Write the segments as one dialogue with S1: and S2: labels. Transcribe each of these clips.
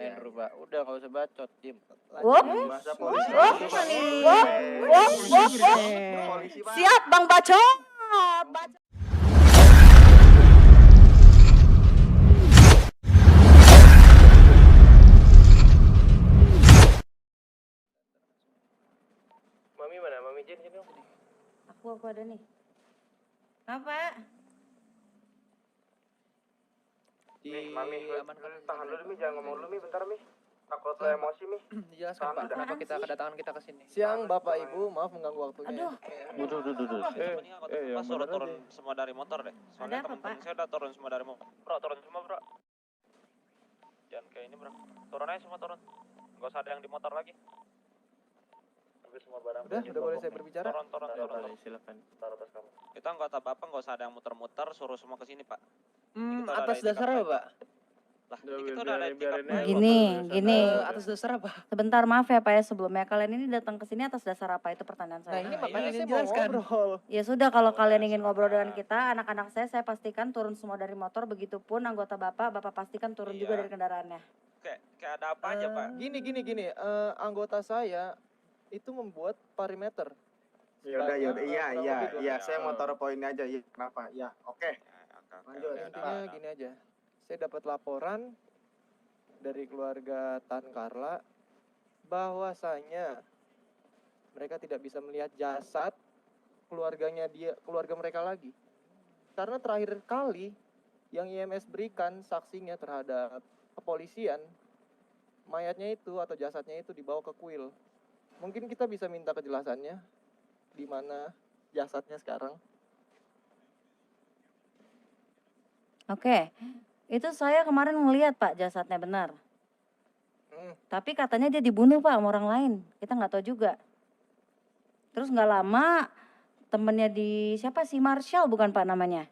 S1: Hendro, Pak. Udah nggak usah bacot, Jim.
S2: Bahasa polisi.
S3: Siap Bang Bacot.
S1: Mami mana? Mami Jen sini dong.
S3: Aku ada nih. Kenapa?
S1: Mami, tahan dulu Mi, jangan ngomong dulu Mi, bentar Mi. Takut lo emosi Mi.
S4: Dijelaskan Pak, kenapa kedatangan kita ke sini.
S2: Siang Bapak Ibu, maaf mengganggu waktunya.
S3: Aduh.
S1: Duh.
S5: Pas suruh turun semua dari motor deh. Soalnya
S3: Ada apa,
S5: teman-teman
S3: Pak?
S5: saya udah turun semua dari motor. Bro, turun semua bro. Jangan kayak ini bro. Turun aja semua turun. Gak usah ada yang di motor lagi. Ambil semua barang.
S2: Udah boleh saya berbicara?
S5: Turun.
S1: Silakan.
S5: Taruh tas kamu. Kita anggota bapak gak usah ada yang muter-muter, suruh semua ke sini pak.
S4: Atas dasar apa Pak?
S5: Lah, kita udah ada etikat baik.
S3: Gini.
S4: Atas dasar apa?
S3: Sebentar maaf ya Pak ya sebelumnya. Kalian ini datang ke sini atas dasar apa? Itu pertanyaan
S2: Nah
S3: saya.
S2: ini makanya
S4: ini
S2: saya mau
S4: jelaskan.
S2: ngobrol.
S3: Ya sudah kalau kalian ingin ngobrol dengan kita, anak-anak saya pastikan turun semua dari motor. Begitupun anggota Bapak pastikan turun juga dari kendaraannya.
S5: Kayak ada apa aja pak?
S2: Gini. Anggota saya itu membuat perimeter.
S6: Yaudah, iya,
S5: Ya.
S6: saya mau taruh poinnya aja, ya, kenapa? Ya, oke. Lanjut.
S2: Intinya gini aja. Saya dapat laporan dari keluarga Tan Carla bahwasanya mereka tidak bisa melihat jasad keluarga mereka lagi. Karena terakhir kali yang IMS berikan saksinya terhadap kepolisian, mayatnya itu atau jasadnya itu dibawa ke kuil. Mungkin kita bisa minta kejelasannya di mana jasadnya sekarang.
S3: Oke. Itu saya kemarin ngelihat Pak jasadnya benar. Tapi katanya dia dibunuh Pak sama orang lain. Kita nggak tahu juga. Terus nggak lama temennya siapa sih Marshall bukan Pak namanya?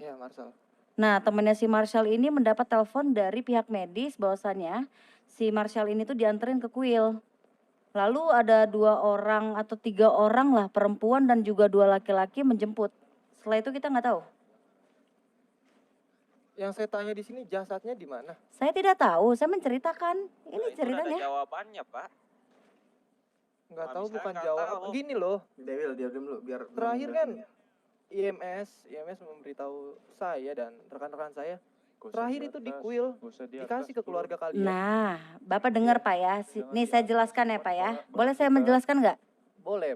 S2: Ya, Marcel.
S3: Nah temennya si Marshall ini mendapat telepon dari pihak medis bahwasannya si Marshall ini tuh dianterin ke kuil. Lalu ada 2 orang atau 3 orang lah perempuan dan juga 2 laki-laki menjemput. Setelah itu kita nggak tahu.
S2: Yang saya tanya di sini jasadnya di mana?
S3: Saya tidak tahu, saya menceritakan. Ini
S5: Itu udah
S3: ceritanya.
S5: ada jawabannya pak.
S2: Nggak
S5: Nggak
S2: tahu,
S5: bisa,
S2: bukan
S5: nggak
S2: jawab.
S5: tahu.
S2: Gini loh,
S6: Devil, diam dulu biar
S2: terakhir kan IMS memberitahu saya dan rekan-rekan saya. Terakhir itu di kuil, dikasih ke keluarga kalian.
S3: Nah, Bapak dengar Pak ya. Nih saya jelaskan ya Pak ya. Boleh saya menjelaskan nggak?
S2: Boleh.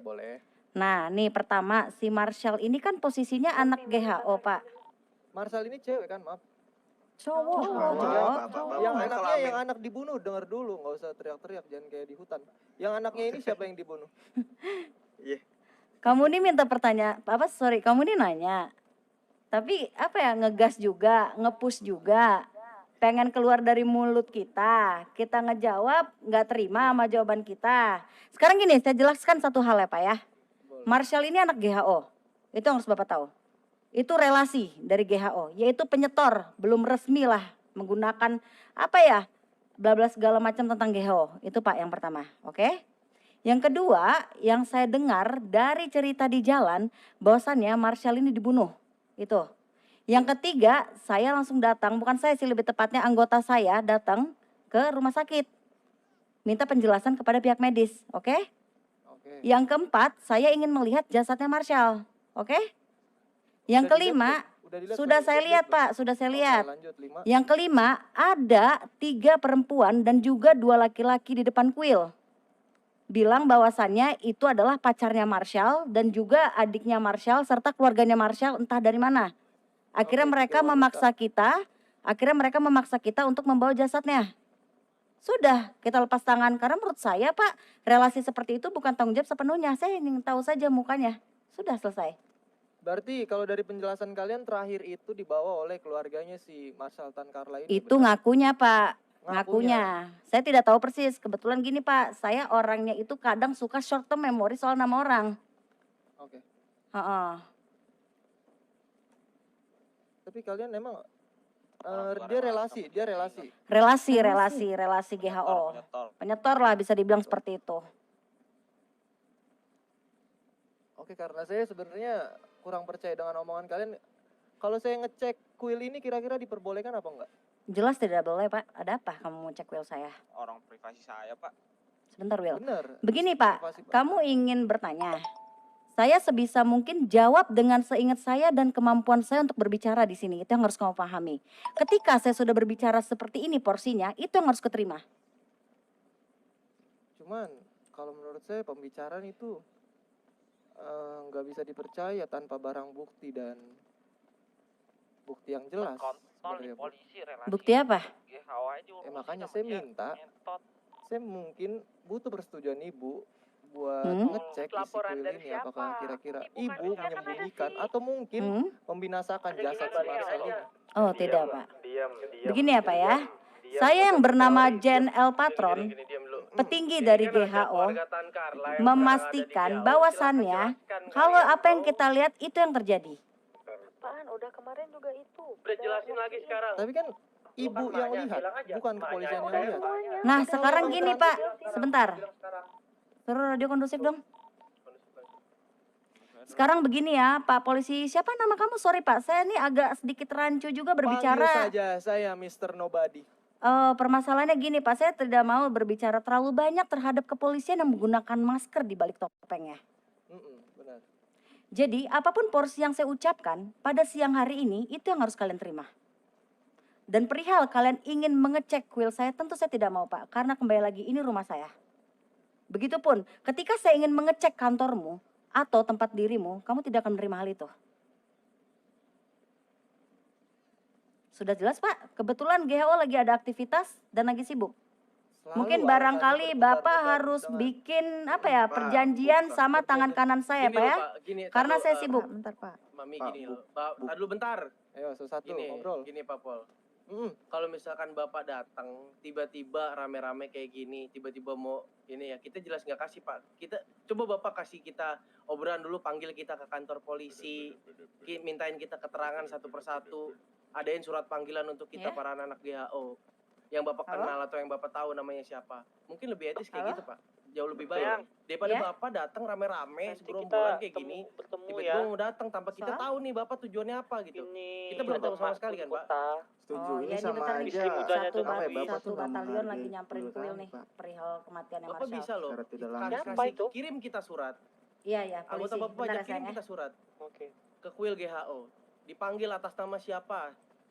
S3: Nah, nih pertama si Marshall ini kan posisinya anak GHO Pak.
S2: Marcel ini cewek kan, maaf.
S3: Cowok.
S2: Yang anaknya yang anak dibunuh, dengar dulu, nggak usah teriak-teriak, jangan kayak di hutan. Yang anaknya ini siapa yang dibunuh?
S3: Kamu ini minta kamu ini nanya. Tapi apa ya, ngegas juga, nge-push juga. Pengen keluar dari mulut kita ngejawab, nggak terima sama jawaban kita. Sekarang gini, saya jelaskan satu hal ya Pak ya. Marshall ini anak GHO, itu yang harus Bapak tahu. Itu relasi dari GHO, yaitu penyetor, belum resmi lah menggunakan bla bla segala macam tentang GHO. Itu Pak yang pertama, oke? Yang kedua, yang saya dengar dari cerita di jalan, bahwasannya Marshall ini dibunuh. Itu. Yang ketiga, saya langsung datang, bukan saya sih lebih tepatnya anggota saya datang ke rumah sakit. Minta penjelasan kepada pihak medis, oke? Yang keempat, saya ingin melihat jasadnya Marshall, oke? Yang kelima, sudah saya lihat Pak, sudah saya lihat. Yang kelima, ada 3 perempuan dan juga 2 laki-laki di depan kuil. Bilang bahwasannya itu adalah pacarnya Marshall dan juga adiknya Marshall serta keluarganya Marshall entah dari mana. Akhirnya mereka memaksa kita untuk membawa jasadnya. Sudah, kita lepas tangan karena menurut saya Pak, relasi seperti itu bukan tanggung jawab sepenuhnya. Saya ingin tahu saja mukanya. Sudah selesai.
S2: Berarti kalau dari penjelasan kalian terakhir itu dibawa oleh keluarganya si Marshall Tan Carla ini.
S3: Itu
S2: benar?
S3: ngakunya Pak, ngakunya. Saya tidak tahu persis, kebetulan gini Pak, saya orangnya itu kadang suka short term memory soal nama orang.
S2: Oke. Tapi kalian memang dia relasi.
S3: Relasi GHO. Penyetor lah bisa dibilang seperti itu.
S2: Oke, karena saya sebenarnya kurang percaya dengan omongan kalian. Kalau saya ngecek kuil ini kira-kira diperbolehkan apa enggak?
S3: Jelas tidak boleh, Pak. Ada apa kamu mau cek will saya?
S5: Orang privasi saya, Pak.
S3: Sebentar, Will.
S2: Bener.
S3: Begini, Pak.
S2: Pasti, Pak.
S3: Kamu ingin bertanya. Saya sebisa mungkin jawab dengan seingat saya dan kemampuan saya untuk berbicara di sini. Itu yang harus kamu pahami. Ketika saya sudah berbicara seperti ini porsinya, itu yang harus keterima.
S2: Cuman kalau menurut saya pembicaraan itu nggak bisa dipercaya tanpa barang bukti dan bukti yang jelas.
S5: Kontol
S2: sebenarnya,
S5: nih
S2: Bu.
S5: polisi relasi.
S3: Bukti apa?
S5: GHO aja urusin
S2: Makanya
S5: sama
S2: saya
S5: dia.
S2: minta,
S5: Ngentot.
S2: saya mungkin butuh persetujuan ibu buat
S3: Hmm?
S2: ngecek isi
S1: Laporan
S2: kuil
S1: dari
S2: ini
S1: siapa?
S2: apakah kira-kira
S1: Ibu kan
S2: ibu
S1: di sana
S2: menyembunyikan
S1: sih.
S2: atau mungkin
S3: Hmm?
S2: membinasakan
S1: Ada
S2: jasad
S1: gini,
S2: si Marcel
S1: aja.
S2: ini.
S3: Oh, tidak, Pak.
S1: Diam.
S3: Begini ya, Pak ya. Saya yang bernama Jen L. Patron,
S1: Gini, diam dulu.
S3: petinggi
S1: Ini
S3: dari
S1: kan ada
S3: GHO,
S1: keluarga Tan Carla yang
S3: memastikan
S1: sekarang ada di GHO.
S3: bahwasannya
S1: Silahkan jelaskan
S3: kalau
S1: kalian,
S3: apa yang
S1: bro.
S3: kita lihat itu yang terjadi.
S7: Apaan? Udah kemarin juga itu.
S1: Udah jelasin lagi sekarang.
S2: Tapi kan ibu
S1: kan
S2: yang
S1: maknya,
S2: lihat,
S1: bilang aja.
S2: bukan
S1: Maknya.
S2: kepolisian
S1: Udah
S2: yang lihat.
S7: Semuanya.
S3: Nah,
S2: Itu
S3: sekarang
S2: kalau
S3: gini,
S2: transfer
S3: Pak.
S2: bilang
S3: Sebentar. Suruh radio kondusif dong. Sekarang begini ya, Pak Polisi. Siapa nama kamu? Sorry, Pak. Saya ini agak sedikit rancu juga
S2: Panggil
S3: berbicara.
S2: saja saya Mr. Nobody.
S3: Permasalahannya gini, Pak. Saya tidak mau berbicara terlalu banyak terhadap kepolisian yang menggunakan masker di balik topengnya.
S2: Benar.
S3: Jadi, apapun porsi yang saya ucapkan pada siang hari ini, itu yang harus kalian terima. Dan perihal kalian ingin mengecek kuil saya, tentu saya tidak mau, Pak. Karena kembali lagi, ini rumah saya. Begitupun, ketika saya ingin mengecek kantormu atau tempat dirimu, kamu tidak akan menerima hal itu. Sudah jelas, Pak? Kebetulan GHO lagi ada aktivitas dan lagi sibuk.
S2: Selalu
S3: Mungkin
S2: alasannya
S3: barangkali
S2: berputar-putar
S3: Bapak harus
S2: dengan-
S3: bikin apa ya,
S6: Pak,
S3: perjanjian
S6: bukan
S3: sama tangan kanan saya,
S8: Gini
S3: Pak
S8: loh,
S3: ya.
S8: Gini,
S3: Karena
S8: tar
S3: saya
S8: dulu,
S3: sibuk.
S7: Bentar, Pak.
S8: Mami
S6: Pak,
S8: gini loh. Tar dulu bentar.
S2: Ayo, satu
S8: Gini,
S2: ngobrol.
S8: gini Pak Pol.
S2: Mm-mm.
S8: Kalau misalkan Bapak datang tiba-tiba rame-rame kayak gini, tiba-tiba mau ini ya, kita jelas nggak kasih Pak. Kita coba Bapak kasih kita obrolan dulu, panggil kita ke kantor polisi, mintain kita keterangan satu persatu, adain surat panggilan untuk kita
S3: Ya.
S8: para anak GHO yang Bapak
S3: Halo?
S8: kenal atau yang Bapak tahu namanya siapa. Mungkin lebih etis kayak
S3: Halo?
S8: gitu Pak. Jauh lebih baik
S1: Sayang.
S8: daripada
S3: Ya.
S8: Bapak datang rame-rame
S1: Nanti
S8: segerombolan
S1: kita
S8: kayak gini.
S1: bertemu
S8: Tiba-tiba
S1: ya.
S8: mau datang tanpa kita
S3: Soal?
S8: tahu nih Bapak tujuannya apa gitu.
S1: Ini
S8: Kita belum tahu sama sekali kan, Pak?
S1: kota.
S6: Setuju.
S3: Oh,
S6: Ini
S3: ya, ini
S6: sama
S3: bentar nih.
S6: aja.
S1: Istri mudanya
S3: Satu,
S1: tuh
S6: apa ya,
S1: habis.
S6: Bapak
S3: satu
S6: tuh nggak
S3: batalion lagi
S6: menghargai
S3: nyamperin
S6: kuil
S3: kuil
S6: kami,
S3: nih,
S6: Pak.
S3: perihal kematiannya
S8: Bapak
S3: Marshall.
S8: bisa loh.
S6: Secara tidak
S1: Siapa itu?
S8: Kirim kita surat.
S3: Iya, iya, polisi.
S8: Anggota Bapak
S3: Bentar
S8: aja
S3: ya,
S8: kirim
S3: sayang ya.
S8: kita surat
S1: Oke.
S8: ke kuil GHO. Dipanggil atas nama siapa?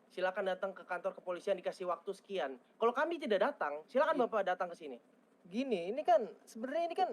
S8: Silakan datang ke kantor kepolisian, dikasih waktu sekian. Kalau kami tidak datang, silakan
S2: Iya.
S8: Bapak datang ke sini.
S2: Gini, ini kan sebenarnya ini kan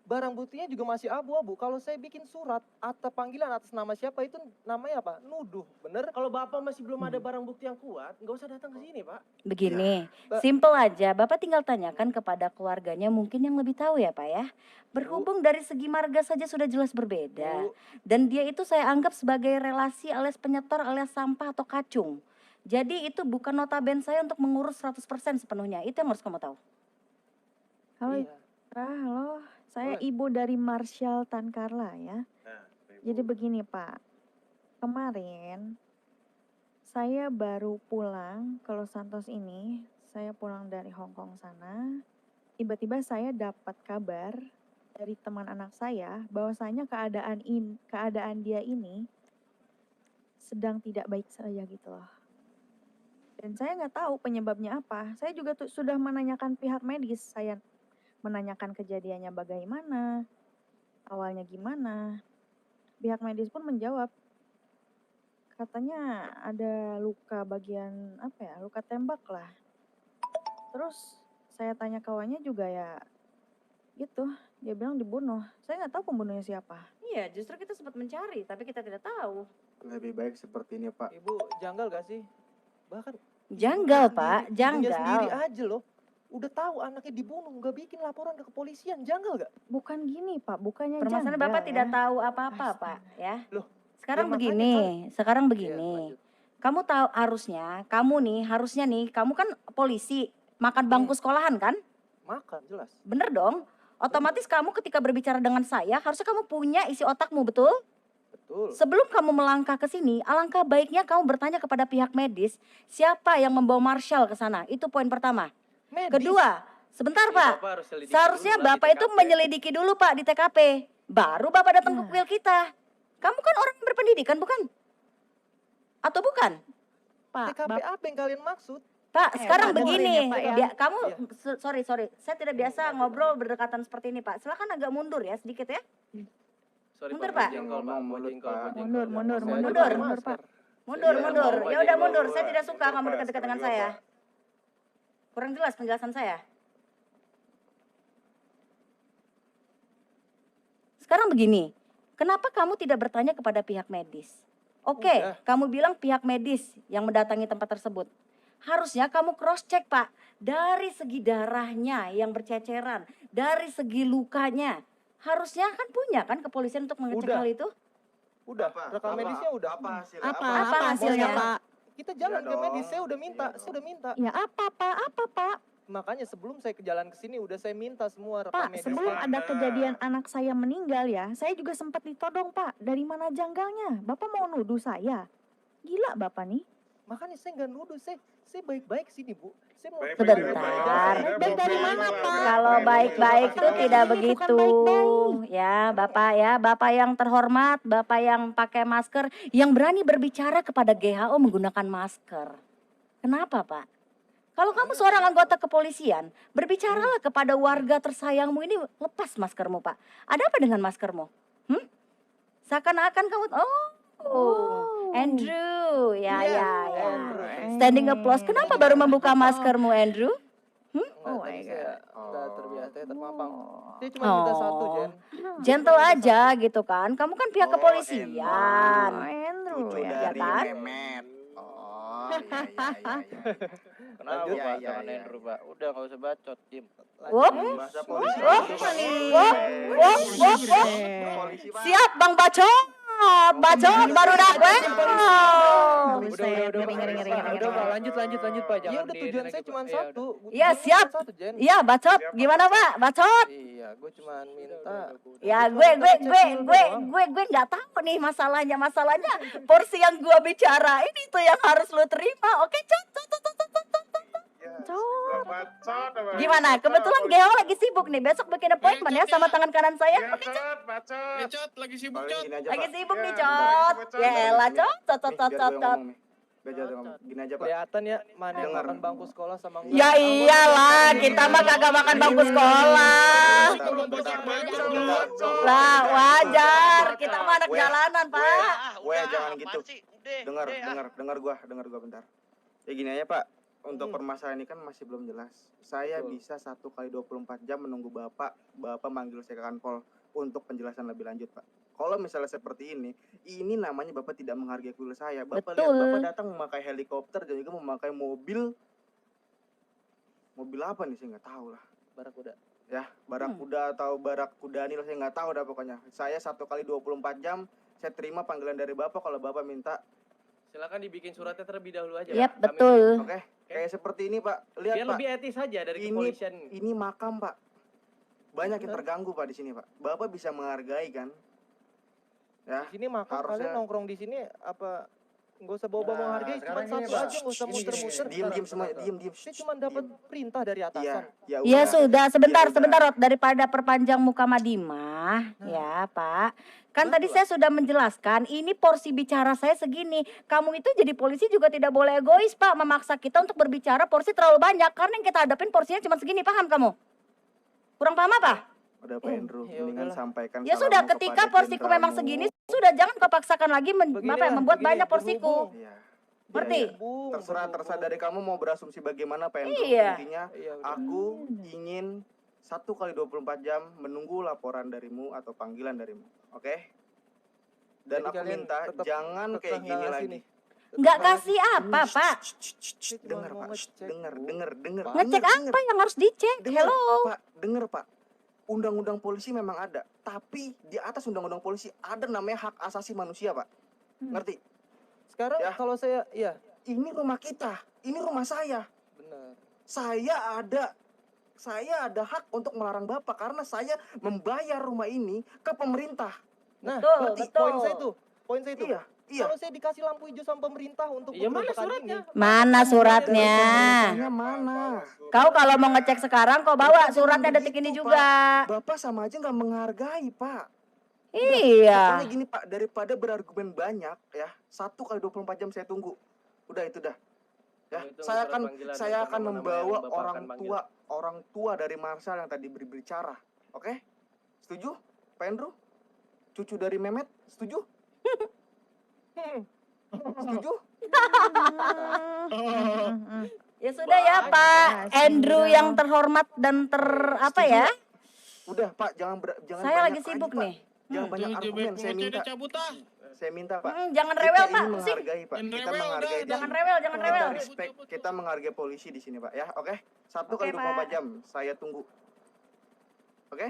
S2: barang buktinya juga masih abu-abu. Kalau saya bikin surat atau panggilan atas nama siapa itu namanya apa? Nuduh, bener?
S8: Kalau Bapak masih belum ada barang bukti yang kuat, nggak usah datang ke sini, Pak.
S3: Begini,
S2: Ba-
S3: simple aja. Bapak tinggal tanyakan kepada keluarganya mungkin yang lebih tahu ya, Pak ya. Berhubung dari segi marga saja sudah jelas berbeda.
S2: Bu,
S3: Dan dia itu saya anggap sebagai relasi alias penyetor alias sampah atau kacung. Jadi itu bukan notaben saya untuk mengurus 100% sepenuhnya. Itu yang harus kamu tahu.
S7: Halo,
S2: iya.
S7: halo. Saya
S2: Boleh.
S7: ibu dari Marshall Tan Carla ya. Jadi begini Pak, kemarin saya baru pulang ke Los Santos ini. Saya pulang dari Hong Kong sana. Tiba-tiba saya dapat kabar dari teman anak saya bahwasanya keadaan dia ini sedang tidak baik saja gitu loh. Dan saya nggak tahu penyebabnya apa. Saya juga sudah menanyakan pihak medis. Saya menanyakan kejadiannya bagaimana, awalnya gimana. Pihak medis pun menjawab, katanya ada luka bagian apa ya, luka tembak lah. Terus saya tanya kawannya juga ya gitu, dia bilang dibunuh. Saya nggak tahu pembunuhnya siapa.
S3: Iya, justru kita sempat mencari, tapi kita tidak tahu.
S6: Lebih baik seperti ini, Pak.
S2: Ibu janggal gak sih? Bahkan
S3: Janggal,
S2: ibu
S3: Pak,
S2: ibunya sendiri
S3: janggal.
S2: aja loh. Udah tahu anaknya dibunuh, nggak bikin laporan ke kepolisian, janggal gak?
S7: Bukan gini Pak, bukannya
S3: Permasalahan
S7: janggal
S3: Bapak
S7: ya.
S3: tidak tahu apa-apa,
S7: Astaga.
S3: Pak, ya.
S2: Loh,
S3: Sekarang
S2: ya makanya
S3: begini, sekarang
S2: Iya,
S3: begini.
S2: lanjut.
S3: Kamu tahu harusnya nih, kamu kan polisi, makan bangku sekolahan kan?
S2: Makan jelas.
S3: Bener dong? Otomatis kamu ketika berbicara dengan saya, harusnya kamu punya isi otakmu, betul?
S2: Betul.
S3: Sebelum kamu melangkah ke sini, alangkah baiknya kamu bertanya kepada pihak medis, siapa yang membawa Marshall ke sana? Itu poin pertama.
S2: Medis.
S3: Kedua, sebentar
S8: Jadi
S3: Pak,
S8: Bapak harus selidiki
S3: seharusnya
S8: dulu lah di
S3: Bapak itu
S8: TKP.
S3: menyelidiki dulu Pak di TKP. Baru Bapak datang ke
S7: Nah.
S3: kuil kita. Kamu kan orang yang berpendidikan bukan? Atau bukan?
S7: Pak,
S2: TKP apa yang kalian maksud?
S3: Pak, sekarang
S7: Pak, dengerin
S3: begini,
S7: ya, Pak, ya.
S3: kamu
S2: Iya.
S3: sorry, saya tidak biasa ngobrol berdekatan seperti ini, Pak. Silakan agak mundur ya sedikit ya.
S8: Sorry
S3: Mundur,
S8: Pak,
S3: Pak.
S8: jengkol Pak, mau jengkol, mau jengkol.
S7: Mundur, mundur,
S2: Saya
S7: mundur,
S2: aja pakai
S7: mundur,
S2: masker.
S7: Pak.
S3: Mundur,
S8: Iya,
S3: mundur.
S8: mau
S3: Ya udah
S8: Pak,
S3: mundur.
S8: Pak.
S3: Saya tidak suka kamu dekat-dekat dengan saya. Kurang jelas penjelasan saya. Sekarang begini, kenapa kamu tidak bertanya kepada pihak medis? Oke,
S2: Udah.
S3: kamu bilang pihak medis yang mendatangi tempat tersebut. Harusnya kamu cross check, Pak, dari segi darahnya yang berceceran, dari segi lukanya. Harusnya kan punya kan kepolisian untuk mengecek
S2: Udah.
S3: hal itu?
S2: Udah, rekam medisnya udah.
S6: Apa hasilnya?
S3: Apa hasilnya?
S7: Pak?
S2: Kita jalan
S6: Iya
S2: ke medis,
S6: dong.
S2: saya udah minta,
S6: Iya
S2: saya udah minta.
S7: Ya apa, Pak? Apa, Pak?
S2: Makanya sebelum saya ke jalan ke sini udah saya minta semua rekam
S7: Pak,
S2: medis.
S7: sebelum ada kejadian anak saya meninggal ya, saya juga sempat ditodong, Pak. Dari mana janggalnya? Bapak mau nuduh saya? Gila Bapak nih.
S2: Makanya saya nggak nuduh, saya baik-baik sini, Bu. Saya mau
S3: Sebentar.
S7: Baik dari mana, Pak?
S3: Kalau baik-baik itu tidak
S7: Bukan
S3: begitu.
S7: baik-baik.
S3: Ya, Bapak yang terhormat, Bapak yang pakai masker, yang berani berbicara kepada GHO menggunakan masker. Kenapa, Pak? Kalau kamu seorang anggota kepolisian, berbicaralah kepada warga tersayangmu ini, lepas maskermu, Pak. Ada apa dengan maskermu? Seakan-akan kamu, Andrew, ya. Standing applause. Kenapa baru membuka maskermu, Andrew?
S2: Oh
S7: my
S2: saya udah terbiasa ya terpampang. Saya cuma
S3: Oh.
S2: minta satu, Jen.
S3: Gentle aja gitu kan. Kamu kan pihak kepolisian.
S7: Andrew
S6: Cucu
S7: ya.
S6: dari
S3: kan?
S6: Memet. Oh, iya.
S4: Kenapa
S6: Iya,
S4: Pak
S6: iya,
S4: sama
S6: iya.
S4: Andrew Pak? Udah nggak usah bacot, Jim.
S3: Wop.
S6: Bahasa polisi.
S3: Wop. Wop.
S6: Polisi, Pak.
S3: Siap Bang Bacot. Bacot baru dapet.
S4: Udah Pak, lanjut Pak,
S2: Ya
S4: jangan
S2: udah
S4: di-
S2: tujuan
S4: ini
S2: saya
S4: lagi,
S2: cuma
S4: Pak. Iya,
S2: satu.
S3: Iya,
S2: Tujuan
S3: siap.
S2: cuma satu, Jen.
S3: Iya, Bacot. Gimana, Pak? Bacot.
S2: Iya, gue cuma minta.
S3: Ya, gue nggak tahu nih masalahnya. Masalahnya porsi yang gue bicara ini tuh yang harus lu terima. Oke, Cot. Gimana? Kebetulan Geo lagi sibuk nih. Besok bikin appointment ya sama tangan kanan saya. Oke, Cot.
S6: Paling gini aja,
S3: Lagi
S6: Pak.
S3: sibuk nih, Cot. Ya elah, Cot.
S6: Gini aja, Pak. Gini aja, Pak.
S2: Kelihatan ya mana yang
S6: Dengar.
S2: makan bangku sekolah sama enggak.
S3: Ya iyalah, kita mah kagak makan bangku sekolah. Lah, wajar. Kita mah anak jalanan, Pak.
S6: Weh, jangan gitu. Dengar gua bentar. Ya gini aja, Pak. Untuk permasalahan ini kan masih belum jelas. Saya
S2: Betul.
S6: bisa 1 kali 24 jam menunggu Bapak manggil saya ke kantor untuk penjelasan lebih lanjut, Pak. Kalau misalnya seperti ini namanya Bapak tidak menghargai kuil saya. Bapak lihat
S3: Betul.
S6: Bapak datang memakai helikopter dan juga memakai mobil apa nih saya nggak tahu lah.
S2: Barakuda.
S6: Ya, barakuda atau barakudani lah saya nggak tahu dah pokoknya. Saya 1 kali 24 jam saya terima panggilan dari Bapak kalau Bapak minta.
S8: Silakan dibikin suratnya terlebih dahulu aja.
S3: Yap,
S8: Pak. Kami-
S3: betul.
S6: Oke, kayak seperti ini, Pak. Lihat,
S8: Biar
S6: Pak.
S8: lebih etis saja dari
S6: Ini-
S8: kepolisian.
S6: Ini makam, Pak. Banyak yang terganggu, Pak, di sini, Pak. Bapak bisa menghargai kan? Ya.
S2: Di sini makan
S6: Harusnya-
S2: kalian nongkrong di sini apa nggak usah bawa-bawa
S6: Nah,
S2: menghargai, cuma
S6: sekarang
S2: satu
S6: ini, Pak.
S2: aja nggak usah
S6: Ini,
S2: muter-muter.
S6: Diam semua, diam.
S2: Saya cuma dapat perintah dari
S6: Iya,
S2: atasan.
S6: ya
S3: Ya
S6: udah.
S3: sudah, sebentar,
S6: Ya udah.
S3: sebentar, Rod. Daripada perpanjang muka Madimah, ya Pak. Kan tadi saya sudah menjelaskan, ini porsi bicara saya segini. Kamu itu jadi polisi juga tidak boleh egois, Pak. Memaksa kita untuk berbicara porsi terlalu banyak. Karena yang kita hadapin porsinya cuma segini, paham kamu? Kurang paham apa?
S6: Udah, Pak Andrew,
S2: ya
S6: mendingan
S2: udahlah.
S6: sampaikan
S3: Ya
S6: salammu
S3: sudah,
S6: kepada
S3: ketika porsiku memang
S6: jenderalmu.
S3: segini, sudah jangan kau paksakan lagi
S2: Beginilah,
S3: membuat
S2: begini,
S3: banyak porsiku.
S2: berhubung.
S6: Iya.
S3: Ngerti?
S2: Berhubung,
S6: Terserah
S2: berhubung.
S6: dari kamu mau berasumsi bagaimana, Pak Andrew.
S3: Iya.
S6: Intinya
S2: Iya, udah.
S6: aku ingin 1 kali 24 jam menunggu laporan darimu atau panggilan darimu. Oke? Dan
S2: Jadi
S6: aku
S2: kalian
S6: minta
S2: tetap-
S6: jangan
S2: tetap
S6: kayak
S2: nggak
S6: gini
S2: ngasih
S6: lagi.
S2: nih. Tetap
S3: Nggak
S2: ngasih.
S3: kasih apa, Pak?
S2: Saya cuma
S6: Dengar,
S2: mau
S6: Pak.
S2: ngecek,
S6: Dengar,
S2: Bu.
S6: dengar.
S3: Ngecek apa yang harus dicek?
S6: Dengar,
S3: Hello?
S6: Pak. Dengar, Pak. Undang-undang polisi memang ada, tapi di atas undang-undang polisi ada namanya hak asasi manusia, Pak. Ngerti?
S2: Sekarang
S6: Ya.
S2: kalau saya, iya,
S6: Ini rumah kita, ini rumah saya.
S2: benar.
S6: Saya ada hak untuk melarang Bapak karena saya membayar rumah ini ke pemerintah.
S2: Nah,
S3: Betul,
S2: berarti
S3: betul.
S2: poin saya itu.
S6: Iya.
S2: Kalau saya dikasih lampu hijau sama pemerintah untuk
S8: Iya, mana
S2: pemberontakan
S8: suratnya?
S2: ini,
S3: Mana suratnya?
S6: Pemerintahnya mana?
S3: Kau kalau mau ngecek sekarang, kau bawa suratnya detik ini
S6: Begitu,
S3: juga.
S6: Bapak sama aja nggak menghargai, Pak.
S3: Iya.
S6: Pokoknya gini, Pak, daripada berargumen banyak ya, 1 kali 24 jam saya tunggu. Udah itu dah. Ya,
S8: Kami tunggu
S6: saya
S8: surat
S6: akan
S8: panggilan
S6: saya
S8: untuk
S6: akan
S8: nama-nama yang
S6: membawa
S8: Bapak akan panggil.
S6: orang tua dari Marshall yang tadi berbicara. Oke? Setuju? Pak Andrew? Cucu dari Mehmet? Setuju? Setuju?
S3: Ya sudah ya
S7: Wah,
S3: Pak
S7: makasih,
S3: Andrew
S7: Bro.
S3: yang terhormat dan apa
S6: Setuju.
S3: ya?
S6: Udah, Pak, jangan
S3: Saya lagi
S6: banyak
S3: sibuk
S6: Pak.
S3: nih.
S6: Jangan banyak argumen, saya minta, Pak.
S3: Jangan
S6: Kita
S3: rewel
S6: ini
S3: Pak, sih.
S6: menghargai, Pak. Kita menghargai.
S3: Jangan rewel, jangan
S6: Kita
S3: rewel.
S6: respect, kita menghargai polisi di sini, Pak, ya. Oke? 1
S3: Oke,
S6: kali 24
S3: Pak.
S6: jam saya tunggu. Oke?